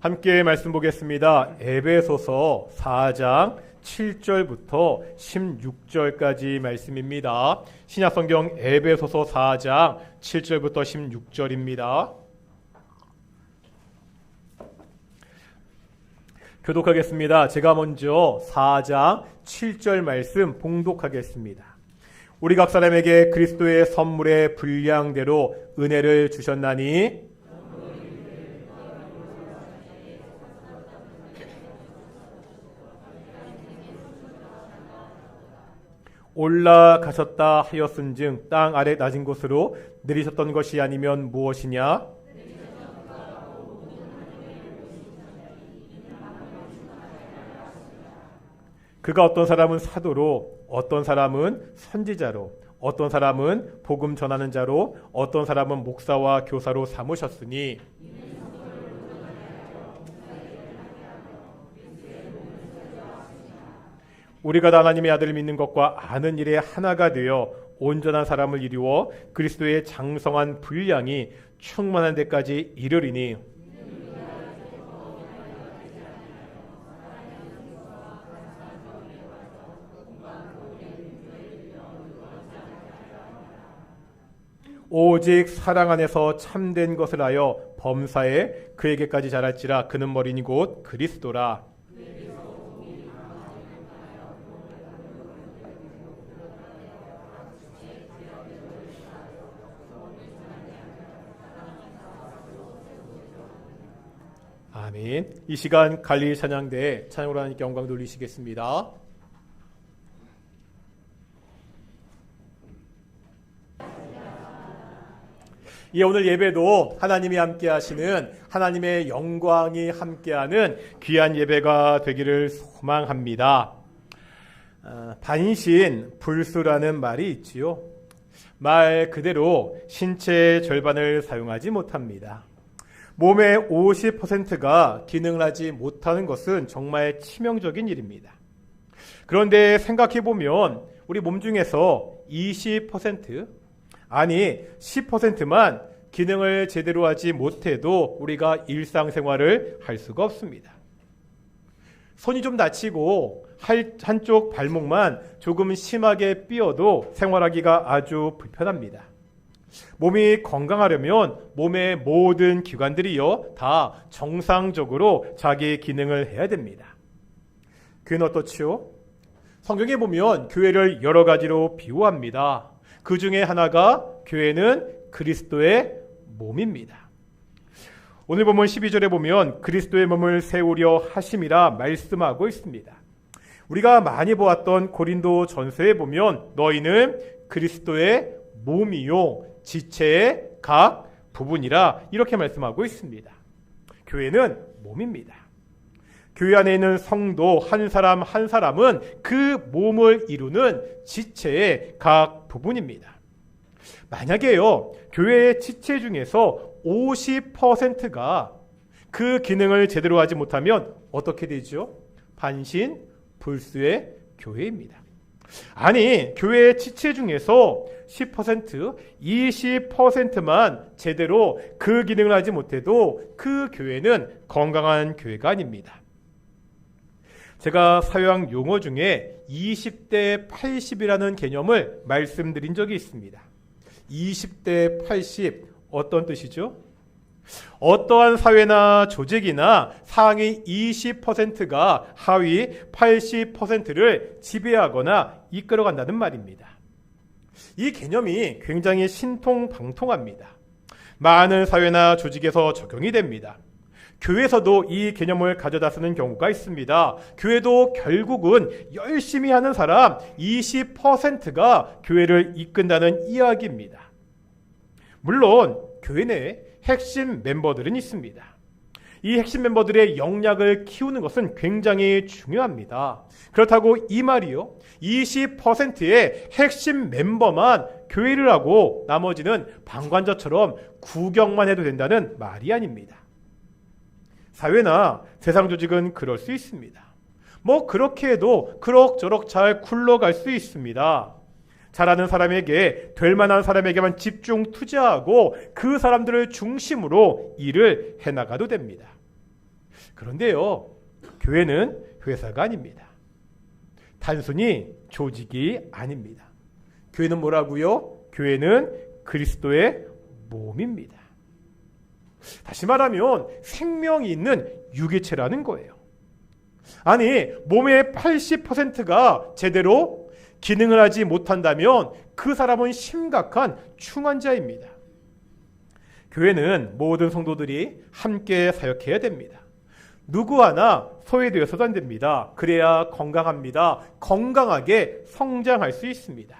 함께 말씀 보겠습니다. 에베소서 4장 7절부터 16절까지 말씀입니다. 신약성경 에베소서 4장 7절부터 16절입니다. 교독하겠습니다. 제가 먼저 4장 7절 말씀 봉독하겠습니다. 우리 각 사람에게 그리스도의 선물의 분량대로 은혜를 주셨나니 올라가셨다 하였은즉 땅 아래 낮은 곳으로 내리셨던 것이 아니면 무엇이냐? 그가 어떤 사람은 사도로, 어떤 사람은 선지자로, 어떤 사람은 복음 전하는 자로, 어떤 사람은 목사와 교사로 삼으셨으니 우리가 다 하나님의 아들을 믿는 것과 아는 일에 하나가 되어 온전한 사람을 이루어 그리스도의 장성한 분량이 충만한 데까지 이르리니 오직 사랑 안에서 참된 것을 하여 범사에 그에게까지 자랄지라. 그는 머리니 곧 그리스도라. 아멘. 이 시간 갈릴리 찬양대에 찬양으로 하나님께 영광 돌리시겠습니다. 오늘 예배도 하나님이 함께 하시는 하나님의 영광이 함께하는 귀한 예배가 되기를 소망합니다. 반신불수라는 말이 있지요. 말 그대로 신체의 절반을 사용하지 못합니다. 몸의 50%가 기능을 하지 못하는 것은 정말 치명적인 일입니다. 그런데 생각해보면 우리 몸 중에서 20% 아니 10%만 기능을 제대로 하지 못해도 우리가 일상생활을 할 수가 없습니다. 손이 좀 다치고 한쪽 발목만 조금 심하게 삐어도 생활하기가 아주 불편합니다. 몸이 건강하려면 몸의 모든 기관들이요 다 정상적으로 자기 기능을 해야 됩니다. 교회는 어떻지요? 성경에 보면 교회를 여러 가지로 비유합니다. 그 중에 하나가 교회는 그리스도의 몸입니다. 오늘 본문 12절에 보면 그리스도의 몸을 세우려 하심이라 말씀하고 있습니다. 우리가 많이 보았던 고린도 전서에 보면 너희는 그리스도의 몸이요 지체의 각 부분이라 이렇게 말씀하고 있습니다. 교회는 몸입니다. 교회 안에 있는 성도 한 사람 한 사람은 그 몸을 이루는 지체의 각 부분입니다. 만약에요 교회의 지체 중에서 50%가 그 기능을 제대로 하지 못하면 어떻게 되죠? 반신불수의 교회입니다. 아니 교회의 지체 중에서 10%, 20%만 제대로 그 기능을 하지 못해도 그 교회는 건강한 교회가 아닙니다. 제가 사회학 용어 중에 20대 80이라는 개념을 말씀드린 적이 있습니다. 20대 80 어떤 뜻이죠? 어떠한 사회나 조직이나 상위 20%가 하위 80%를 지배하거나 이끌어간다는 말입니다. 이 개념이 굉장히 신통방통합니다. 많은 사회나 조직에서 적용이 됩니다. 교회에서도 이 개념을 가져다 쓰는 경우가 있습니다. 교회도 결국은 열심히 하는 사람 20%가 교회를 이끈다는 이야기입니다. 물론 교회 내에 핵심 멤버들은 있습니다. 이 핵심 멤버들의 역량을 키우는 것은 굉장히 중요합니다. 그렇다고 이 말이요 20%의 핵심 멤버만 교회를 하고 나머지는 방관자처럼 구경만 해도 된다는 말이 아닙니다. 사회나 세상 조직은 그럴 수 있습니다. 그렇게 해도 그럭저럭 잘 굴러갈 수 있습니다. 잘하는 사람에게, 될 만한 사람에게만 집중 투자하고 그 사람들을 중심으로 일을 해나가도 됩니다. 그런데요, 교회는 회사가 아닙니다. 단순히 조직이 아닙니다. 교회는 뭐라고요? 교회는 그리스도의 몸입니다. 다시 말하면 생명이 있는 유기체라는 거예요. 아니, 몸의 80%가 제대로 기능을 하지 못한다면 그 사람은 심각한 중환자입니다. 교회는 모든 성도들이 함께 사역해야 됩니다. 누구 하나 소외되어서도 안 됩니다. 그래야 건강합니다. 건강하게 성장할 수 있습니다.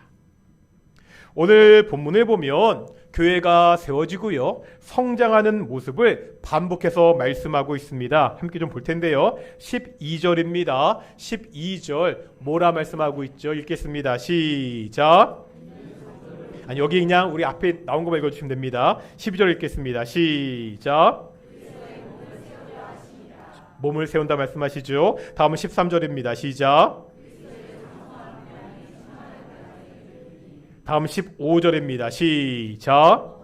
오늘 본문을 보면 교회가 세워지고요, 성장하는 모습을 반복해서 말씀하고 있습니다. 함께 좀 볼 텐데요. 12절입니다. 12절 뭐라 말씀하고 있죠? 읽겠습니다. 시작. 아니, 여기 그냥 우리 앞에 나온 것만 읽어주시면 됩니다. 12절 읽겠습니다. 시작. 몸을 세운다 말씀하시죠. 다음은 13절입니다. 시작. 다음 15절입니다. 시작.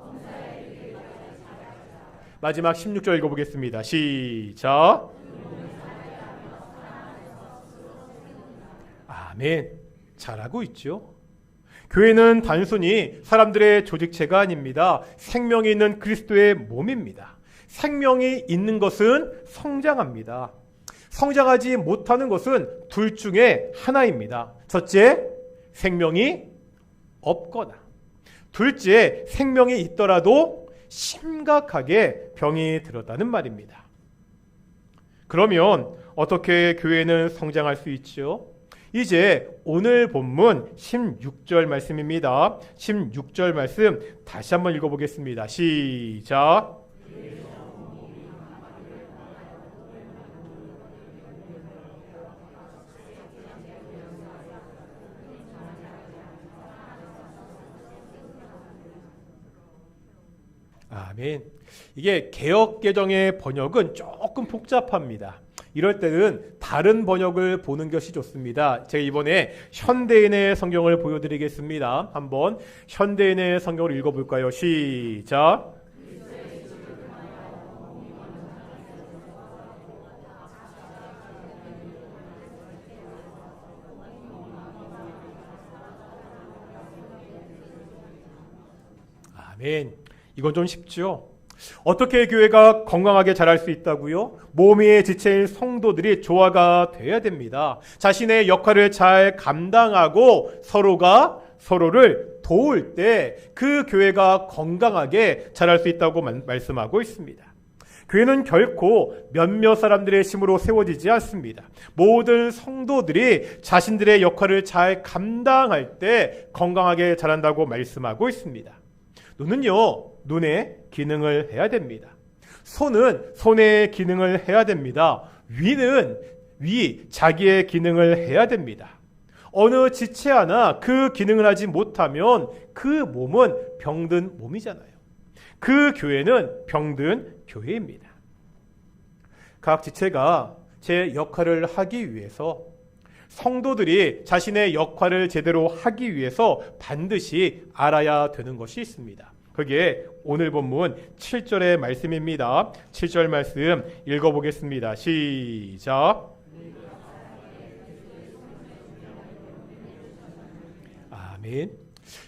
마지막 16절 읽어보겠습니다. 시작. 아멘. 잘하고 있죠. 교회는 단순히 사람들의 조직체가 아닙니다. 생명이 있는 그리스도의 몸입니다. 생명이 있는 것은 성장합니다. 성장하지 못하는 것은 둘 중에 하나입니다. 첫째, 생명이 없거나, 둘째, 생명이 있더라도 심각하게 병이 들었다는 말입니다. 그러면 어떻게 교회는 성장할 수 있죠? 이제 오늘 본문 16절 말씀입니다. 16절 말씀 다시 한번 읽어보겠습니다. 시작. 아멘. 이게 개역개정의 번역은 조금 복잡합니다. 이럴 때는 다른 번역을 보는 것이 좋습니다. 제가 이번에 현대인의 성경을 보여드리겠습니다. 한번 현대인의 성경을 읽어볼까요? 시작. 아멘. 이건 좀 쉽죠? 어떻게 교회가 건강하게 자랄 수 있다고요? 몸의 지체인 성도들이 조화가 돼야 됩니다. 자신의 역할을 잘 감당하고 서로가 서로를 도울 때 그 교회가 건강하게 자랄 수 있다고 말씀하고 있습니다. 교회는 결코 몇몇 사람들의 힘으로 세워지지 않습니다. 모든 성도들이 자신들의 역할을 잘 감당할 때 건강하게 자란다고 말씀하고 있습니다. 눈은요, 눈의 기능을 해야 됩니다. 손은 손의 기능을 해야 됩니다. 위는 자기의 기능을 해야 됩니다. 어느 지체 하나 그 기능을 하지 못하면 그 몸은 병든 몸이잖아요. 그 교회는 병든 교회입니다. 각 지체가 제 역할을 하기 위해서, 성도들이 자신의 역할을 제대로 하기 위해서 반드시 알아야 되는 것이 있습니다. 그게 오늘 본문 7절의 말씀입니다. 7절 말씀 읽어보겠습니다. 시작. 아멘.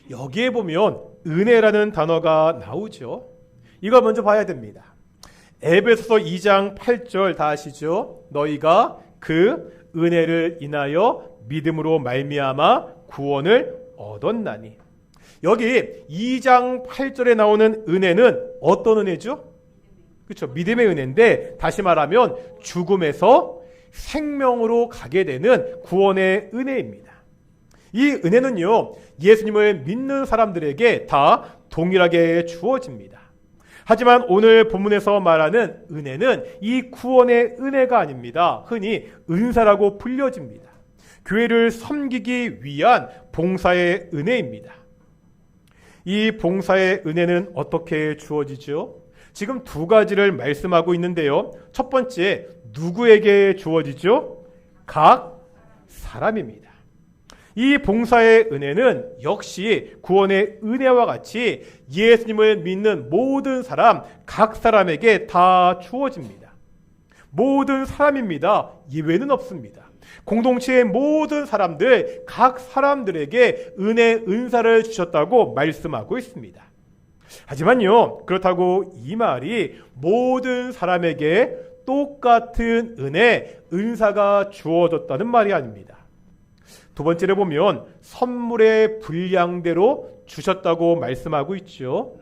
여기에 보면 은혜라는 단어가 나오죠. 이거 먼저 봐야 됩니다. 에베소서 2장 8절 다 아시죠? 너희가 그 은혜를 인하여 믿음으로 말미암아 구원을 얻었나니. 여기 2장 8절에 나오는 은혜는 어떤 은혜죠? 그렇죠. 믿음의 은혜인데, 다시 말하면 죽음에서 생명으로 가게 되는 구원의 은혜입니다. 이 은혜는요, 예수님을 믿는 사람들에게 다 동일하게 주어집니다. 하지만 오늘 본문에서 말하는 은혜는 이 구원의 은혜가 아닙니다. 흔히 은사라고 불려집니다. 교회를 섬기기 위한 봉사의 은혜입니다. 이 봉사의 은혜는 어떻게 주어지죠? 지금 두 가지를 말씀하고 있는데요. 첫 번째, 누구에게 주어지죠? 각 사람입니다. 이 봉사의 은혜는 역시 구원의 은혜와 같이 예수님을 믿는 모든 사람, 각 사람에게 다 주어집니다. 모든 사람입니다. 예외는 없습니다. 공동체의 모든 사람들, 각 사람들에게 은혜, 은사를 주셨다고 말씀하고 있습니다. 하지만요, 그렇다고 이 말이 모든 사람에게 똑같은 은혜, 은사가 주어졌다는 말이 아닙니다. 두 번째로 보면 선물의 분량대로 주셨다고 말씀하고 있죠.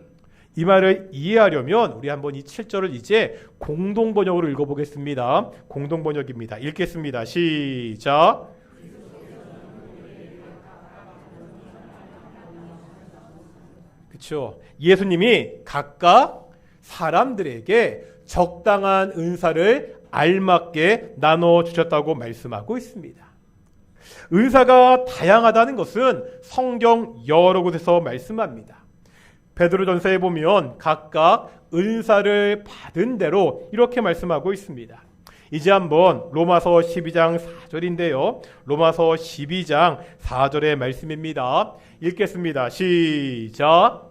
이 말을 이해하려면 우리 한번 이 7절을 이제 공동번역으로 읽어보겠습니다. 공동번역입니다. 읽겠습니다. 시작. 그렇죠. 예수님이 각각 사람들에게 적당한 은사를 알맞게 나눠주셨다고 말씀하고 있습니다. 은사가 다양하다는 것은 성경 여러 곳에서 말씀합니다. 베드로전서에 보면 각각 은사를 받은 대로 이렇게 말씀하고 있습니다. 이제 한번 로마서 12장 4절인데요. 로마서 12장 4절의 말씀입니다. 읽겠습니다. 시작.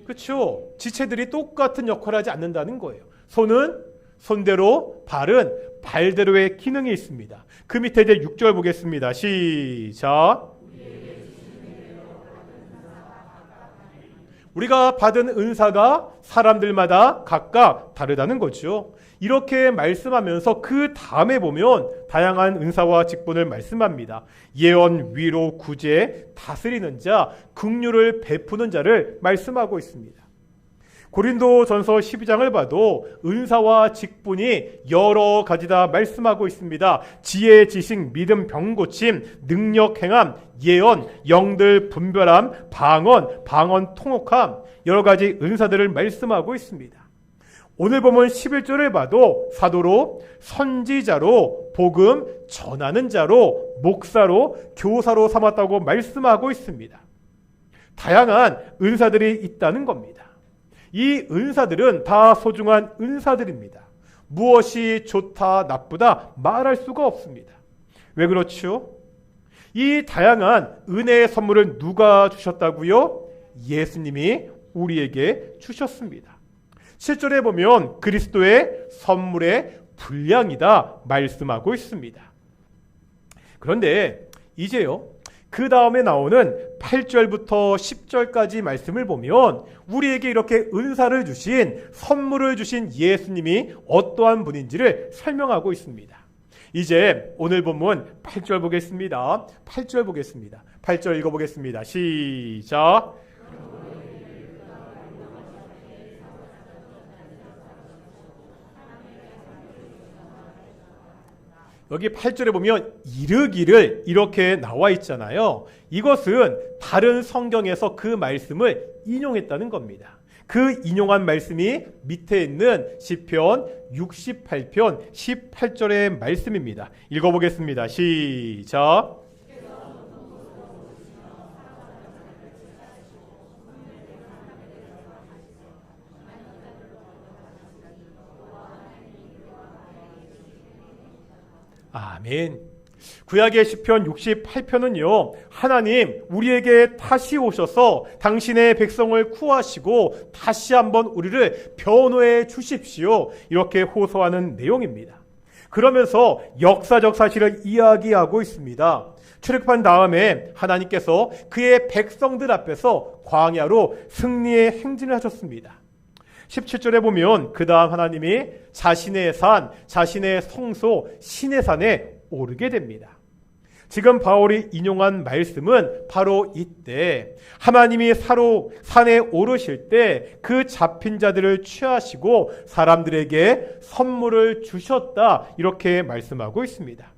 그렇죠. 지체들이 똑같은 역할을 하지 않는다는 거예요. 손은 손대로, 발은 발대로의 기능이 있습니다. 그 밑에 이제 6절 보겠습니다. 시작. 우리가 받은 은사가 사람들마다 각각 다르다는 거죠. 이렇게 말씀하면서 그 다음에 보면 다양한 은사와 직분을 말씀합니다. 예언, 위로, 구제, 다스리는 자, 긍휼을 베푸는 자를 말씀하고 있습니다. 고린도전서 12장을 봐도 은사와 직분이 여러 가지다 말씀하고 있습니다. 지혜, 지식, 믿음, 병고침, 능력, 행함, 예언, 영들 분별함, 방언 통역함, 여러 가지 은사들을 말씀하고 있습니다. 오늘 보면 11절을 봐도 사도로, 선지자로, 복음 전하는 자로, 목사로, 교사로 삼았다고 말씀하고 있습니다. 다양한 은사들이 있다는 겁니다. 이 은사들은 다 소중한 은사들입니다. 무엇이 좋다, 나쁘다 말할 수가 없습니다. 왜 그렇죠? 이 다양한 은혜의 선물을 누가 주셨다고요? 예수님이 우리에게 주셨습니다. 7절에 보면 그리스도의 선물의 분량이다 말씀하고 있습니다. 그런데 이제요, 그 다음에 나오는 8절부터 10절까지 말씀을 보면 우리에게 이렇게 은사를 주신, 선물을 주신 예수님이 어떠한 분인지를 설명하고 있습니다. 이제 오늘 본문 8절 보겠습니다. 8절 보겠습니다. 8절 읽어보겠습니다. 시작. 여기 8절에 보면 이르기를 이렇게 나와 있잖아요. 이것은 다른 성경에서 그 말씀을 인용했다는 겁니다. 그 인용한 말씀이 밑에 있는 시편 68편 18절의 말씀입니다. 읽어보겠습니다. 시작. 아멘. 구약의 시편 68편은요, 하나님 우리에게 다시 오셔서 당신의 백성을 구하시고 다시 한번 우리를 변호해 주십시오, 이렇게 호소하는 내용입니다. 그러면서 역사적 사실을 이야기하고 있습니다. 출애굽한 다음에 하나님께서 그의 백성들 앞에서 광야로 승리의 행진을 하셨습니다. 17절에 보면 그 다음 하나님이 자신의 산, 자신의 성소 시내산에 오르게 됩니다. 지금 바울이 인용한 말씀은 바로 이때 하나님이 산에 오르실 때 그 잡힌 자들을 취하시고 사람들에게 선물을 주셨다, 이렇게 말씀하고 있습니다.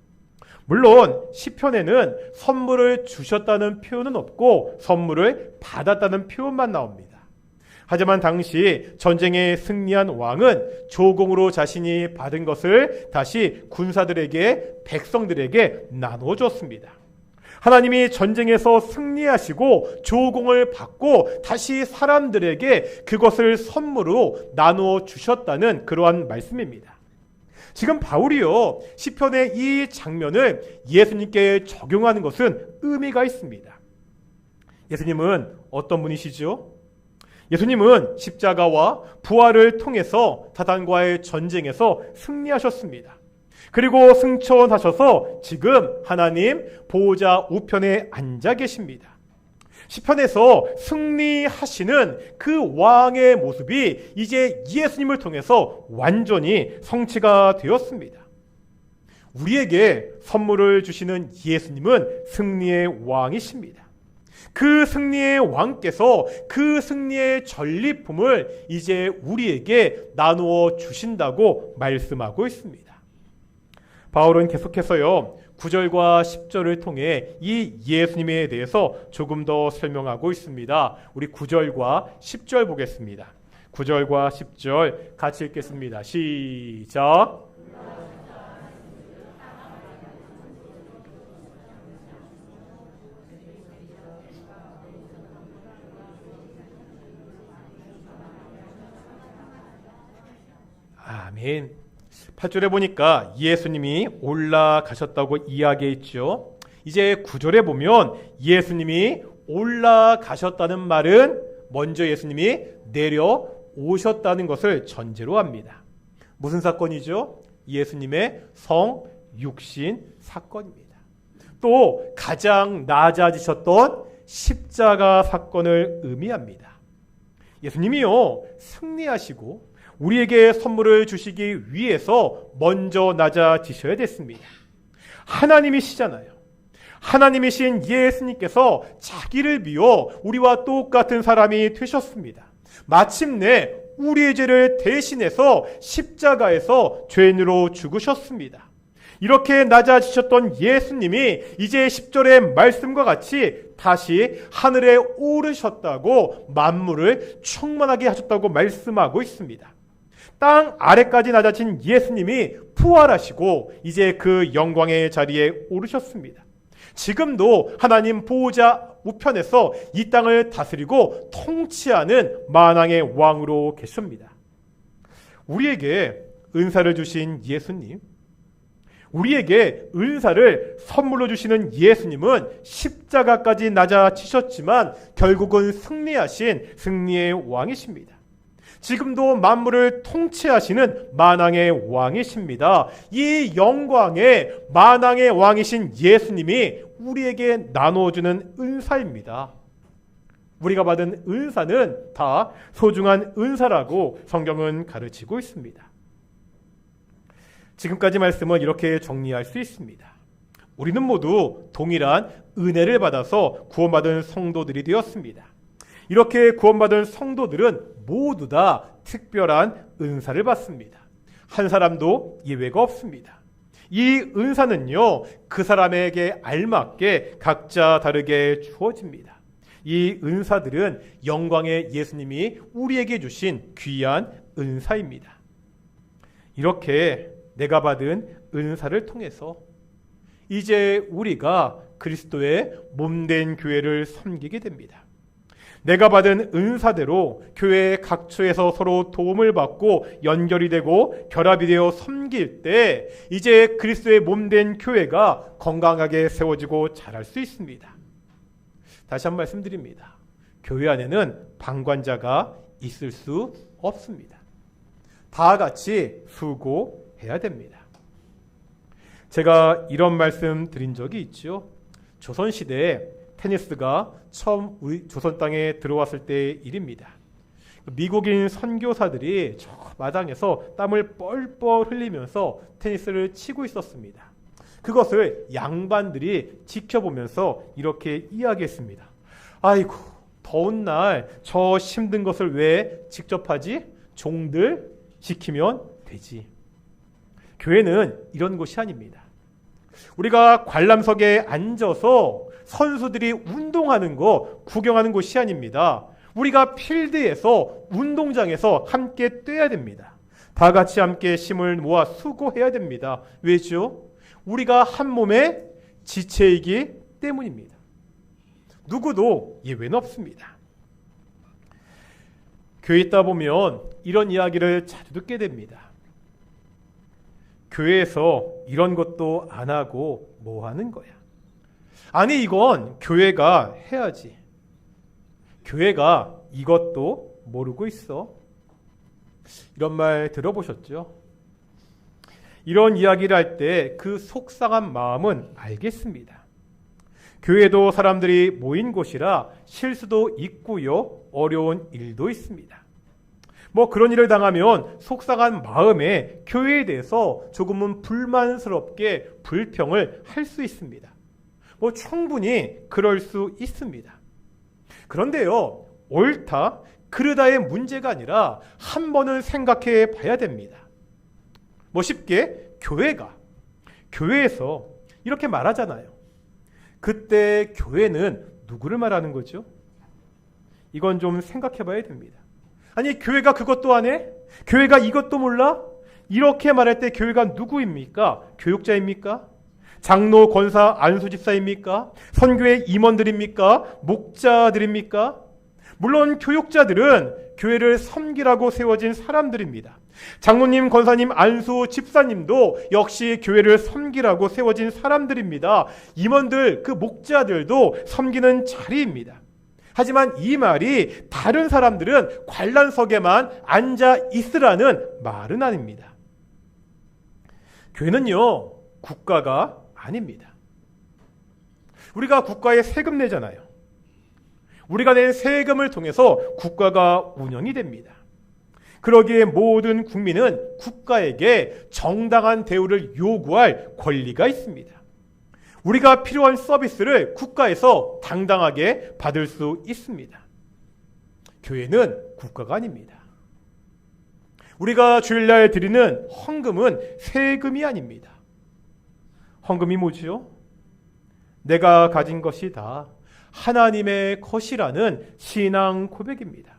물론 시편에는 선물을 주셨다는 표현은 없고 선물을 받았다는 표현만 나옵니다. 하지만 당시 전쟁에 승리한 왕은 조공으로 자신이 받은 것을 다시 군사들에게, 백성들에게 나눠줬습니다. 하나님이 전쟁에서 승리하시고 조공을 받고 다시 사람들에게 그것을 선물로 나누어 주셨다는 그러한 말씀입니다. 지금 바울이요, 시편의 이 장면을 예수님께 적용하는 것은 의미가 있습니다. 예수님은 어떤 분이시죠? 예수님은 십자가와 부활을 통해서 사단과의 전쟁에서 승리하셨습니다. 그리고 승천하셔서 지금 하나님 보호자 우편에 앉아 계십니다. 시편에서 승리하시는 그 왕의 모습이 이제 예수님을 통해서 완전히 성취가 되었습니다. 우리에게 선물을 주시는 예수님은 승리의 왕이십니다. 그 승리의 왕께서 그 승리의 전리품을 이제 우리에게 나누어 주신다고 말씀하고 있습니다. 바울은 계속해서요 9절과 10절을 통해 이 예수님에 대해서 조금 더 설명하고 있습니다. 우리 9절과 10절 보겠습니다. 9절과 10절 같이 읽겠습니다. 시작. 아멘. 8절에 보니까 예수님이 올라가셨다고 이야기했죠. 이제 9절에 보면 예수님이 올라가셨다는 말은 먼저 예수님이 내려오셨다는 것을 전제로 합니다. 무슨 사건이죠? 예수님의 성육신 사건입니다. 또 가장 낮아지셨던 십자가 사건을 의미합니다. 예수님이요 승리하시고 우리에게 선물을 주시기 위해서 먼저 낮아지셔야 됐습니다. 하나님이시잖아요. 하나님이신 예수님께서 자기를 비워 우리와 똑같은 사람이 되셨습니다. 마침내 우리의 죄를 대신해서 십자가에서 죄인으로 죽으셨습니다. 이렇게 낮아지셨던 예수님이 이제 10절의 말씀과 같이 다시 하늘에 오르셨다고 만물을 충만하게 하셨다고 말씀하고 있습니다. 땅 아래까지 낮아진 예수님이 부활하시고 이제 그 영광의 자리에 오르셨습니다. 지금도 하나님 보호자 우편에서 이 땅을 다스리고 통치하는 만왕의 왕으로 계십니다. 우리에게 은사를 주신 예수님, 우리에게 은사를 선물로 주시는 예수님은 십자가까지 낮아지셨지만 결국은 승리하신 승리의 왕이십니다. 지금도 만물을 통치하시는 만왕의 왕이십니다. 이 영광의 만왕의 왕이신 예수님이 우리에게 나눠주는 은사입니다. 우리가 받은 은사는 다 소중한 은사라고 성경은 가르치고 있습니다. 지금까지 말씀은 이렇게 정리할 수 있습니다. 우리는 모두 동일한 은혜를 받아서 구원받은 성도들이 되었습니다. 이렇게 구원받은 성도들은 모두 다 특별한 은사를 받습니다. 한 사람도 예외가 없습니다. 이 은사는요, 그 사람에게 알맞게 각자 다르게 주어집니다. 이 은사들은 영광의 예수님이 우리에게 주신 귀한 은사입니다. 이렇게 내가 받은 은사를 통해서 이제 우리가 그리스도의 몸된 교회를 섬기게 됩니다. 내가 받은 은사대로 교회의 각처에서 서로 도움을 받고 연결이 되고 결합이 되어 섬길 때 이제 그리스도의 몸된 교회가 건강하게 세워지고 자랄 수 있습니다. 다시 한 번 말씀드립니다. 교회 안에는 방관자가 있을 수 없습니다. 다 같이 수고해야 됩니다. 제가 이런 말씀 드린 적이 있죠. 조선시대에 테니스가 처음 우리 조선 땅에 들어왔을 때의 일입니다. 미국인 선교사들이 저 마당에서 땀을 뻘뻘 흘리면서 테니스를 치고 있었습니다. 그것을 양반들이 지켜보면서 이렇게 이야기했습니다. 아이고, 더운 날 저 힘든 것을 왜 직접 하지? 종들 시키면 되지. 교회는 이런 곳이 아닙니다. 우리가 관람석에 앉아서 선수들이 운동하는 거 구경하는 곳이 아닙니다. 우리가 필드에서 운동장에서 함께 뛰어야 됩니다. 다 같이 함께 힘을 모아 수고해야 됩니다. 왜죠? 우리가 한 몸의 지체이기 때문입니다. 누구도 예외는 없습니다. 교회에 있다 보면 이런 이야기를 자주 듣게 됩니다. 교회에서 이런 것도 안 하고 뭐 하는 거야? 아니, 이건 교회가 해야지. 교회가 이것도 모르고 있어? 이런 말 들어보셨죠? 이런 이야기를 할 때 그 속상한 마음은 알겠습니다. 교회도 사람들이 모인 곳이라 실수도 있고요, 어려운 일도 있습니다. 그런 일을 당하면 속상한 마음에 교회에 대해서 조금은 불만스럽게 불평을 할 수 있습니다. 충분히 그럴 수 있습니다. 그런데요, 옳다, 그르다의 문제가 아니라 한 번은 생각해 봐야 됩니다. 쉽게 교회에서 이렇게 말하잖아요. 그때 교회는 누구를 말하는 거죠? 이건 좀 생각해 봐야 됩니다. 아니, 교회가 그것도 안 해? 교회가 이것도 몰라? 이렇게 말할 때 교회가 누구입니까? 교육자입니까? 장로, 권사, 안수집사입니까? 선교회 임원들입니까? 목자들입니까? 물론 교육자들은 교회를 섬기라고 세워진 사람들입니다. 장로님, 권사님, 안수, 집사님도 역시 교회를 섬기라고 세워진 사람들입니다. 임원들, 그 목자들도 섬기는 자리입니다. 하지만 이 말이 다른 사람들은 관람석에만 앉아 있으라는 말은 아닙니다. 교회는요, 국가가 아닙니다. 우리가 국가에 세금 내잖아요. 우리가 낸 세금을 통해서 국가가 운영이 됩니다. 그러기에 모든 국민은 국가에게 정당한 대우를 요구할 권리가 있습니다. 우리가 필요한 서비스를 국가에서 당당하게 받을 수 있습니다. 교회는 국가가 아닙니다. 우리가 주일날 드리는 헌금은 세금이 아닙니다. 헌금이 뭐지요? 내가 가진 것이 다 하나님의 것이라는 신앙 고백입니다.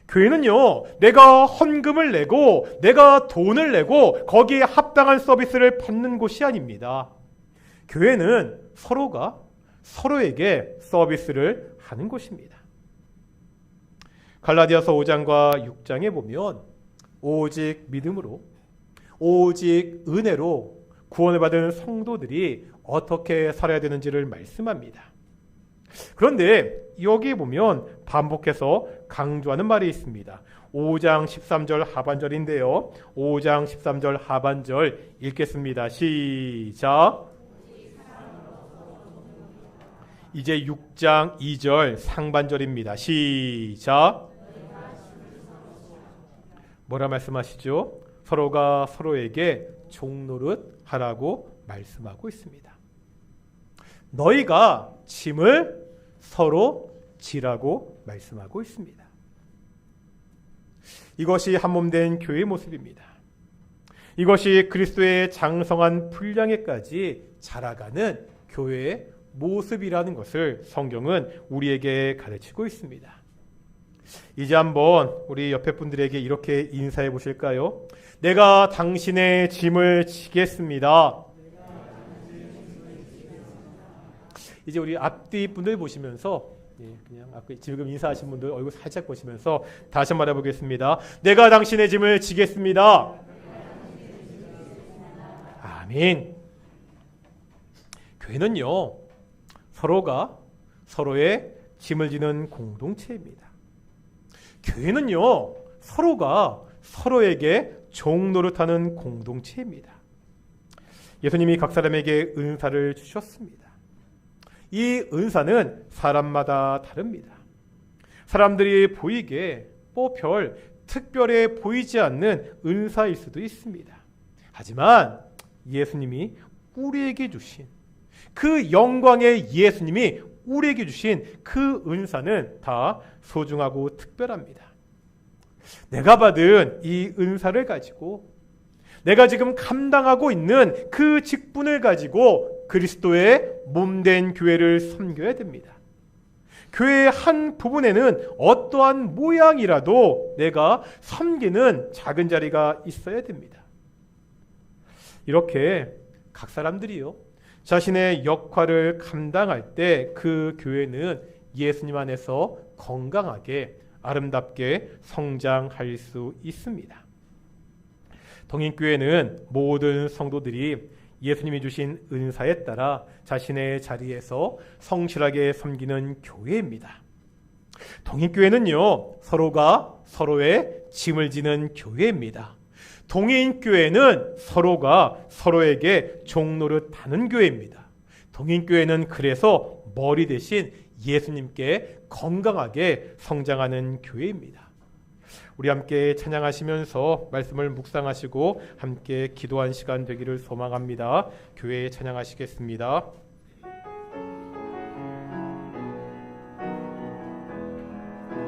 교회는요, 내가 헌금을 내고 내가 돈을 내고 거기에 합당한 서비스를 받는 곳이 아닙니다. 교회는 서로가 서로에게 서비스를 하는 곳입니다. 갈라디아서 5장과 6장에 보면 오직 믿음으로, 오직 은혜로 구원을 받은 성도들이 어떻게 살아야 되는지를 말씀합니다. 그런데 여기 보면 반복해서 강조하는 말이 있습니다. 5장 13절 하반절인데요. 5장 13절 하반절 읽겠습니다. 시작. 이제 6장 2절 상반절입니다. 시작. 뭐라 말씀하시죠? 서로가 서로에게 종노릇 하라고 말씀하고 있습니다. 너희가 짐을 서로 지라고 말씀하고 있습니다. 이것이 한몸된 교회의 모습입니다. 이것이 그리스도의 장성한 분량에까지 자라가는 교회의 모습이라는 것을 성경은 우리에게 가르치고 있습니다. 이제 한번 우리 옆에 분들에게 이렇게 인사해 보실까요? 내가 당신의 짐을 지겠습니다. 이제 우리 앞뒤 분들 보시면서 그냥 지금 인사하신 분들 얼굴 살짝 보시면서 다시 한번 말해보겠습니다. 내가 당신의 짐을 지겠습니다. 아멘. 교회는요, 서로가 서로의 짐을 지는 공동체입니다. 교회는요, 서로가 서로에게 종노릇하는 공동체입니다. 예수님이 각 사람에게 은사를 주셨습니다. 이 은사는 사람마다 다릅니다. 사람들이 보이게 별 특별해 보이지 않는 은사일 수도 있습니다. 하지만 예수님이 우리에게 주신 그 영광의 예수님이 우리에게 주신 그 은사는 다 소중하고 특별합니다. 내가 받은 이 은사를 가지고 내가 지금 감당하고 있는 그 직분을 가지고 그리스도의 몸된 교회를 섬겨야 됩니다. 교회의 한 부분에는 어떠한 모양이라도 내가 섬기는 작은 자리가 있어야 됩니다. 이렇게 각 사람들이요, 자신의 역할을 감당할 때 그 교회는 예수님 안에서 건강하게 아름답게 성장할 수 있습니다. 동인교회는 모든 성도들이 예수님이 주신 은사에 따라 자신의 자리에서 성실하게 섬기는 교회입니다. 동인교회는요, 서로가 서로의 짐을 지는 교회입니다. 동인교회는 서로가 서로에게 종노릇하는 교회입니다. 동인교회는 그래서 머리 대신 예수님께 건강하게 성장하는 교회입니다. 우리 함께 찬양하시면서 말씀을 묵상하시고 함께 기도한 시간 되기를 소망합니다. 교회 찬양하시겠습니다.